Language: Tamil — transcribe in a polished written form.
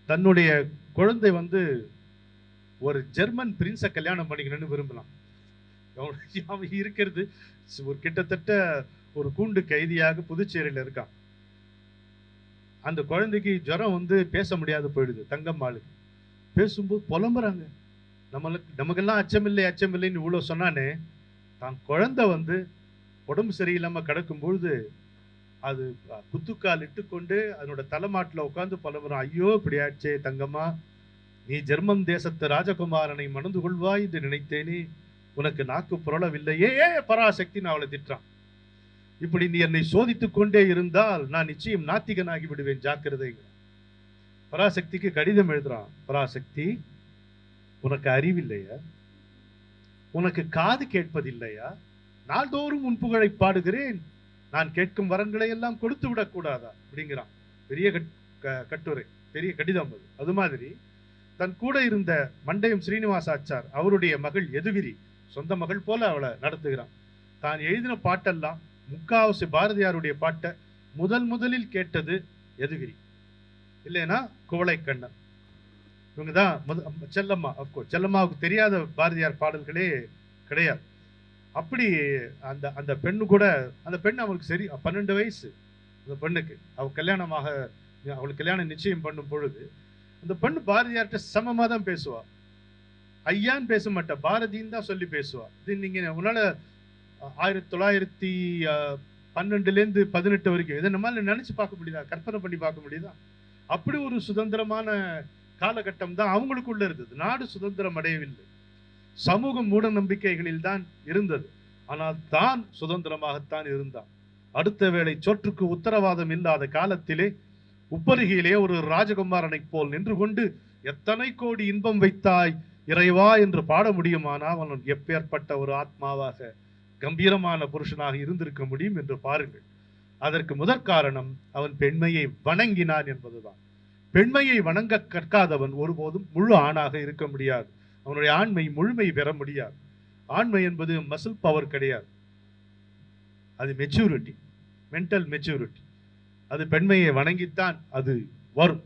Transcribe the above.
தன்னுடைய குழந்தை வந்து ஒரு ஜெர்மன் பிரின்ஸை கல்யாணம் பண்ணிக்கணும்னு விரும்பலாம். அவன் இருக்கிறது ஒரு கிட்டத்தட்ட ஒரு கூண்டு கைதியாக புதுச்சேரியில் இருக்கான். அந்த குழந்தைக்கு ஜுரம் வந்து பேச முடியாது போயிடுது. தங்கம்மாளுக்கு பேசும்போது புலம்புறாங்க. நமக்கெல்லாம் அச்சமில்லைன்னு இவ்வளவு சொன்னானே, தான் குழந்தை வந்து உடம்பு சரியில்லாம கிடக்கும் பொழுது அது குத்துக்கால் இட்டுக்கொண்டு அதனோட தலைமாட்டில் உட்கார்ந்து புலம்புறான். ஐயோ இப்படி ஆச்சே தங்கம்மா, நீ ஜெர்மன் தேசத்து ராஜகுமாரனை மணந்து கொள்வாய் என்று நினைத்தேனே, உனக்கு நாக்கு புரளவில்லையே. பராசக்தின்னு அவளை திட்டுறான். இப்படி நீ என்னை சோதித்துக் கொண்டே இருந்தால் நான் நிச்சயம் நாத்திகனாகி விடுவேன், ஜாக்கிரதைங்க. பராசக்திக்கு கடிதம் எழுதுறான். பராசக்தி, உனக்கு அறிவில்லையா? உனக்கு காது கேட்பதில்லையா? நாள்தோறும் உன் புகழை பாடுகிறேன், நான் கேட்கும் வரங்களை எல்லாம் கொடுத்து விடக்கூடாதா அப்படிங்கிறான். பெரிய கட்டுரை, பெரிய கடிதம் அது. அது மாதிரி தன் கூட இருந்த மண்டையம் ஸ்ரீனிவாசாச்சார் அவருடைய மகள் எதுகிரி சொந்த மகள் போல அவளை நடத்துகிறான். தான் எழுதின பாட்டெல்லாம் முக்காவாசி பாரதியாருடைய பாட்டை முதலில் கேட்டது எதுகிரி, இல்லைன்னா குவளைக்கண்ணன். இவங்க தான் செல்லம்மா. அப்கோர்ஸ் செல்லம்மாவுக்கு தெரியாத பாரதியார் பாடல்களே கிடையாது. அப்படி அந்த அந்த பெண்ணு கூட, அந்த பெண் அவளுக்கு சரி 12 வயசு. அந்த பெண்ணுக்கு அவளுக்கு கல்யாணம் நிச்சயம் பண்ணும் பொழுது அந்த பெண்ணு பாரதியார்கிட்ட சமமா தான் பேசுவா. ஐயான்னு பேச மாட்டா, பாரதின்னு தான் சொல்லி பேசுவா. இது நீங்க உன்னால 1912 18 வரைக்கும் இதை நம்மளால நினைச்சு பார்க்க முடியுதா? கற்பனை பண்ணி பார்க்க முடியுதா? அப்படி ஒரு சுதந்திரமான காலகட்டம் தான் அவங்களுக்குள்ள இருந்தது. நாடு சுதந்திரம் அடையவில்லை, சமூக மூட நம்பிக்கைகளில் தான் இருந்தது. ஆனால் தான் சுதந்திரமாகத்தான் இருந்தான். அடுத்த வேளை சொற்றுக்கு உத்தரவாதம் இல்லாத காலத்திலே உப்பருகிலே ஒரு ராஜகுமாரனை போல் நின்று கொண்டு எத்தனை கோடி இன்பம் வைத்தாய் இறைவா என்று பாட முடியுமானால் அவன் எப்பேற்பட்ட ஒரு ஆத்மாவாக கம்பீரமான புருஷனாக இருந்திருக்க முடியும் என்று பாருங்கள். அதற்கு முதற் காரணம் அவன் பெண்மையை வணங்கினான் என்பதுதான். பெண்மையை வணங்க கற்காதவன் ஒருபோதும் முழு ஆணாக இருக்க முடியாது. அவனுடைய ஆண்மை முழுமை பெற முடியாது. ஆண்மை என்பது மசில் பவர் கிடையாது, அது மெச்சூரிட்டி, மென்டல் மெச்சூரிட்டி. அது பெண்மையை வணங்கித்தான் அது வரும்.